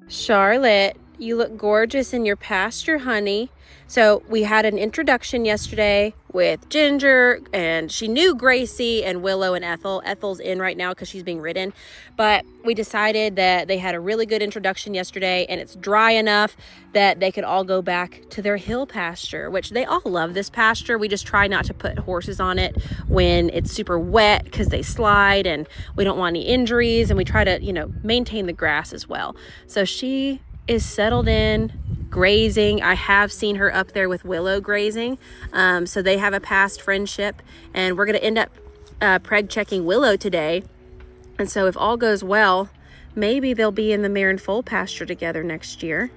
Charlotte, you look gorgeous in your pasture, honey. So we had an introduction yesterday with Ginger, and she knew Gracie and Willow and Ethel. Ethel's in right now because she's being ridden. But we decided that they had a really good introduction yesterday, and it's dry enough that they could all go back to their hill pasture, which they all love this pasture. We just try not to put horses on it when it's super wet because they slide, and we don't want any injuries, and we try to, maintain the grass as well. So she is settled in, grazing. I have seen her up there with Willow grazing. So they have a past friendship, and we're going to end up preg checking Willow today. And so if all goes well, maybe they'll be in the mare and foal pasture together next year.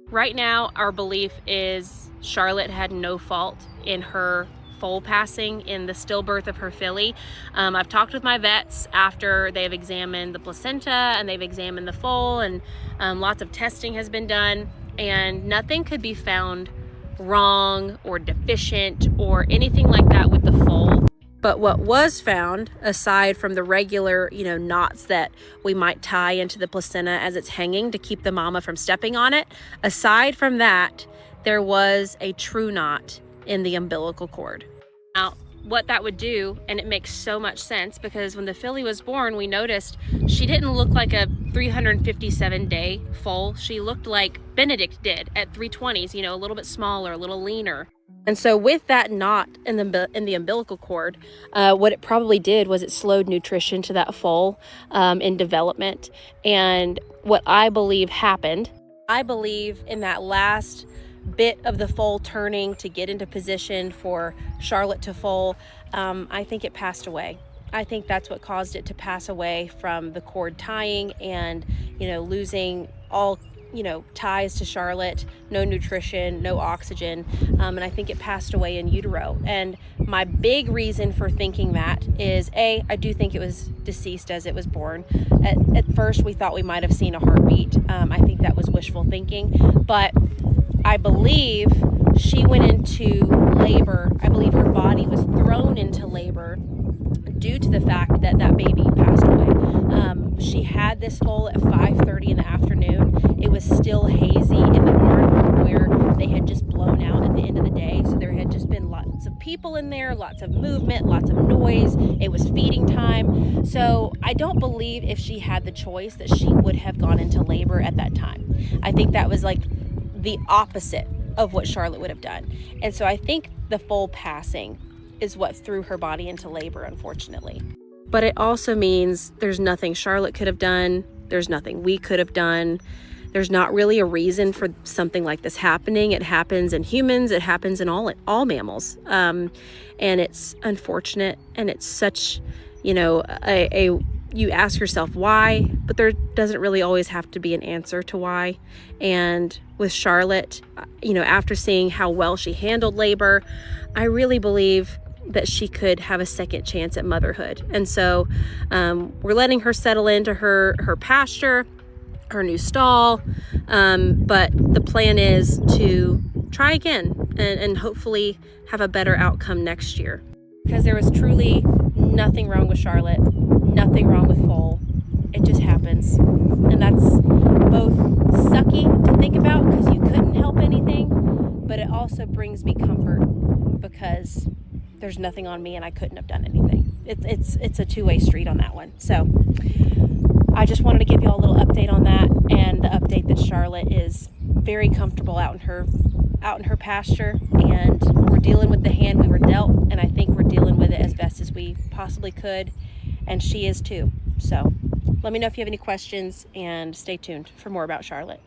Right now, our belief is Charlotte had no fault in her foal passing in the stillbirth of her filly. I've talked with my vets after they've examined the placenta and they've examined the foal, and lots of testing has been done, and nothing could be found wrong or deficient or anything like that with the foal. But what was found, aside from the regular, knots that we might tie into the placenta as it's hanging to keep the mama from stepping on it, aside from that, there was a true knot in the umbilical cord. Now, what that would do, and it makes so much sense, because when the filly was born, we noticed she didn't look like a 357-day foal. She looked like Benedict did at 320s, a little bit smaller, a little leaner. And so with that knot in the umbilical cord, what it probably did was it slowed nutrition to that foal in development. And what I believe happened, I believe in that last bit of the foal turning to get into position for Charlotte to foal, I think it passed away. I think that's what caused it to pass away from the cord tying and, losing all, ties to Charlotte, no nutrition, no oxygen. And I think it passed away in utero. And my big reason for thinking that is, I do think it was deceased as it was born. At first, we thought we might have seen a heartbeat. I think that was wishful thinking, but I believe she went into labor. I believe her body was thrown into labor due to the fact that that baby passed away. She had this foal at 5:30 in the afternoon. It was still hazy in the barn from where they had just blown out at the end of the day. So there had just been lots of people in there, lots of movement, lots of noise. It was feeding time. So I don't believe if she had the choice that she would have gone into labor at that time. I think that was like the opposite of what Charlotte would have done. And so I think the foal passing is what threw her body into labor, unfortunately. But it also means there's nothing Charlotte could have done. There's nothing we could have done. There's not really a reason for something like this happening. It happens in humans. It happens in all mammals. And it's unfortunate. And it's such, you ask yourself why, but there doesn't really always have to be an answer to why. And with Charlotte, after seeing how well she handled labor, I really believe that she could have a second chance at motherhood. And so we're letting her settle into her pasture, her new stall. But the plan is to try again and hopefully have a better outcome next year. Because there was truly nothing wrong with Charlotte, nothing wrong with foal. It just happens. And that's both sucky to think about because you couldn't help anything, but it also brings me comfort because there's nothing on me and I couldn't have done anything. It's a two-way street on that one. So I just wanted to give you all a little update on that, and the update that Charlotte is very comfortable out in her pasture, and we're dealing with the hand we were dealt, and I think we're dealing with it as best as we possibly could, and she is too. So let me know if you have any questions, and stay tuned for more about Charlotte.